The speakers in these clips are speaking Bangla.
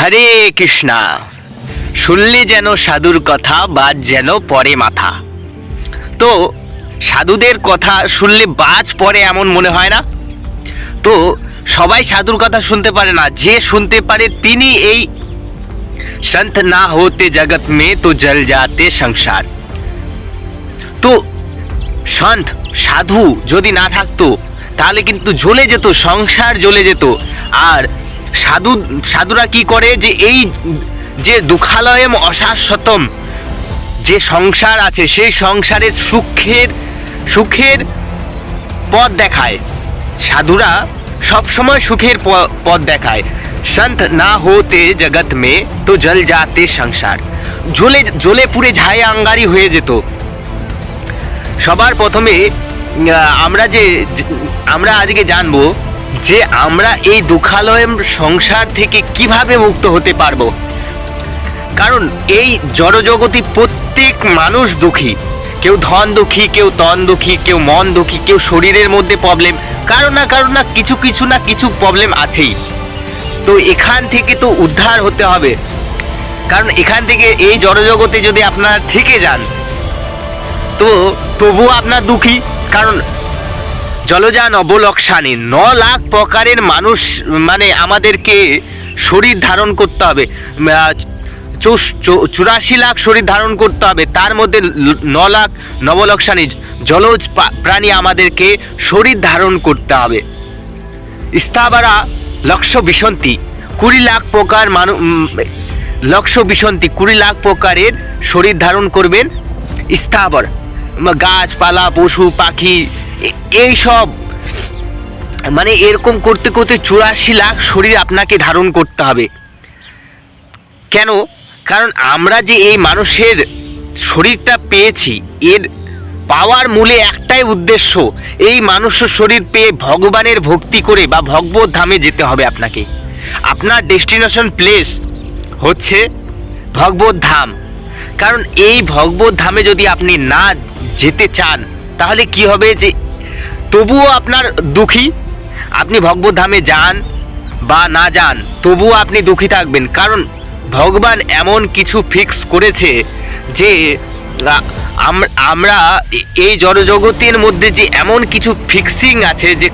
হরে কৃষ্ণা। শুনলে যেন সাধুর কথা, বাজ যেন পরে মাথা। তো সাধুদের কথা শুনলে বাজ পড়ে এমন মনে হয় না? তো সবাই সাধুর কথা শুনতে পারে না, যে শুনতে পারে তিনি এই সন্ত না হতে জগৎ মে তো জল যাতে সংসার। তো সন্ত সাধু যদি না থাকতো তাহলে কিন্তু জ্বলে যেত, সংসার জ্বলে যেত। আর সাধুরা কি করে, যে এই যে দুঃখালয়ম অশাশ্বতম যে সংসার আছে, সেই সংসারের সুখের পথ দেখায়। সাধুরা সবসময় সুখের পথ দেখায়। সন্ত না হতে জগৎ মে তো জল যাতে সংসার। জ্বলে পুড়ে ছাই আঙ্গারি হয়ে যেত। সবার প্রথমে আমরা আজকে জানবো যে আমরা এই দুঃখালয় সংসার থেকে কিভাবে মুক্ত হতে পারবো। কারণ এই জড়জগতি প্রত্যেক মানুষ দুঃখী। কেউ ধন দুঃখী, কেউ তন দুঃখী, কেউ মন দুঃখী, কেউ শরীরের মধ্যে প্রবলেম, কারো না কিছু প্রবলেম আছেই। তো এখান থেকে তো উদ্ধার হতে হবে। কারণ এখান থেকে এই জড়জগতে যদি আপনারা থেকে যান তো তবুও আপনার দুঃখী। কারণ জলজা নবলক্ষানি 9 লাখ প্রকারের মানুষ, মানে আমাদেরকে শরীর ধারণ করতে হবে। 84 লাখ শরীর ধারণ করতে হবে। তার মধ্যে 9 লাখ নবলক্ষানি জলজ প্রাণী আমাদেরকে শরীর ধারণ করতে হবে। স্থাবরা লক্ষ বিসন্তি 20 লাখ প্রকার লক্ষ বিসন্তি 20 লাখ প্রকারের শরীর ধারণ করবেন। স্থাবর গাছপালা, পশু পাখি, এই সব মানে এরকম করতে করতে 84 লাখ শরীর আপনাকে ধারণ করতে হবে। কেন? কারণ আমরা যে এই মানুষের শরীরটা পেয়েছি, এর পাওয়ার মূলে একটাই উদ্দেশ্য, এই মানুষের শরীর পেয়ে ভগবানের ভক্তি করে বা ভগবত ধামে যেতে হবে আপনাকে। আপনার ডেস্টিনেশন প্লেস হচ্ছে ভগবত ধাম। কারণ এই ভগবত ধামে যদি আপনি না যেতে চান তাহলে কি হবে, যে তবুও আপনার দুঃখী। আপনি ভগবত ধামে যান বা না যান তবুও আপনি দুঃখী থাকবেন। কারণ ভগবান এমন কিছু ফিক্স করেছে যে আমরা এই জড়জগতের মধ্যে যে এমন কিছু ফিক্সিং আছে, যে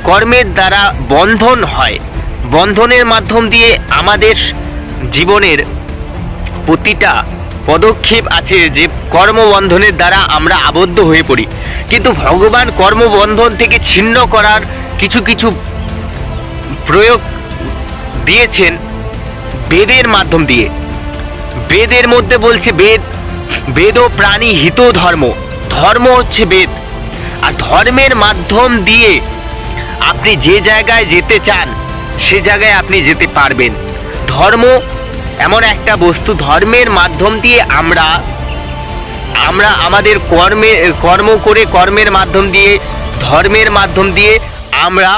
কর্মের দ্বারা বন্ধন হয়। বন্ধনের মাধ্যম দিয়ে আমাদের জীবনের প্রতিটা পদক্ষেপ আছে, যে কর্মবন্ধনের দ্বারা আমরা আবদ্ধ হয়ে পড়ি। কিন্তু ভগবান কর্মবন্ধন থেকে ছিন্ন করার কিছু প্রয়োগ দিয়েছেন বেদের মাধ্যম দিয়ে। বেদের মধ্যে বলছে, বেদ ও প্রাণী হিত ধর্ম হচ্ছে বেদ। আর ধর্মের মাধ্যম দিয়ে আপনি যে জায়গায় যেতে চান সে জায়গায় আপনি যেতে পারবেন। ধর্ম এমন একটা বস্তু, ধর্মের মাধ্যম দিয়ে আমরা আমাদের কর্ম করে, কর্মের মাধ্যম দিয়ে, ধর্মের মাধ্যম দিয়ে আমরা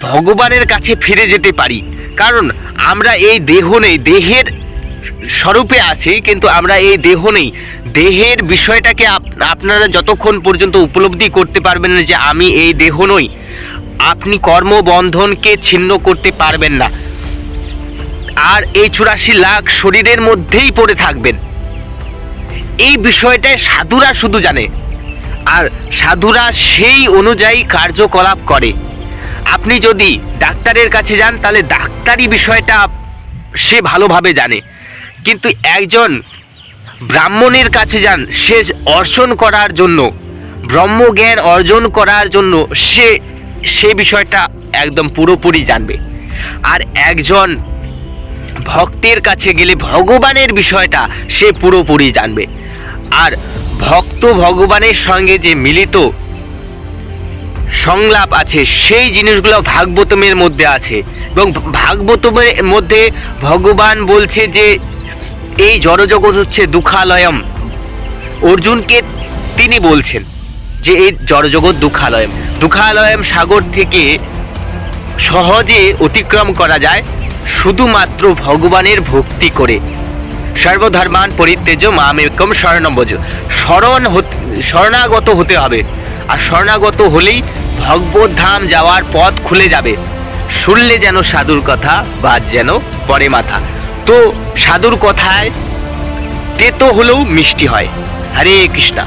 ভগবানের কাছে ফিরে যেতে পারি। কারণ আমরা এই দেহ নেই, দেহের স্বরূপে আছি, কিন্তু আমরা এই দেহ নেই। দেহের বিষয়টাকে আপনারা যতক্ষণ পর্যন্ত উপলব্ধি করতে পারবেন না যে আমি এই দেহ নই, আপনি কর্মবন্ধনকে ছিন্ন করতে পারবেন না। আর এই 84 লাখ শরীরের মধ্যেই পড়ে থাকবেন। এই বিষয়টাই সাধুরা শুধু জানে, আর সাধুরা সেই অনুযায়ী কার্যকলাপ করে। আপনি যদি ডাক্তারের কাছে যান তাহলে ডাক্তারি বিষয়টা সে ভালোভাবে জানে, কিন্তু একজন ব্রাহ্মণের কাছে যান, সে অর্জন করার জন্য, ব্রহ্মজ্ঞান অর্জন করার জন্য সে বিষয়টা একদম পুরোপুরি জানবে। আর একজন ভক্তের কাছে গেলে ভগবানের বিষয়টা সে পুরোপুরি জানবে। আর ভক্ত ভগবানের সঙ্গে যে মিলিত সংলাপ আছে, সেই জিনিসগুলো ভাগবতমের মধ্যে আছে। এবং ভাগবতমের মধ্যে ভগবান বলছে যে এই জড়জগৎ হচ্ছে দুঃখালয়ম। অর্জুনকে তিনি বলছেন যে এই জড়জগৎ দুঃখালয়ম সাগর থেকে সহজে অতিক্রম করা যায় শুধুমাত্র ভগবানের ভক্তি করে। সর্বধর্মান পরিত্যজ্য মামেকম শরণম ব্রজ। শরণাগত হতে হবে। আর শরণাগত হলেই ভগবত ধাম যাওয়ার পথ খুলে যাবে। শুনলে যেন সাধুর কথা, ভাত যেন পরে মাথা। তো সাধুর কথায় তেতো হলেও মিষ্টি হয়। হরে কৃষ্ণা।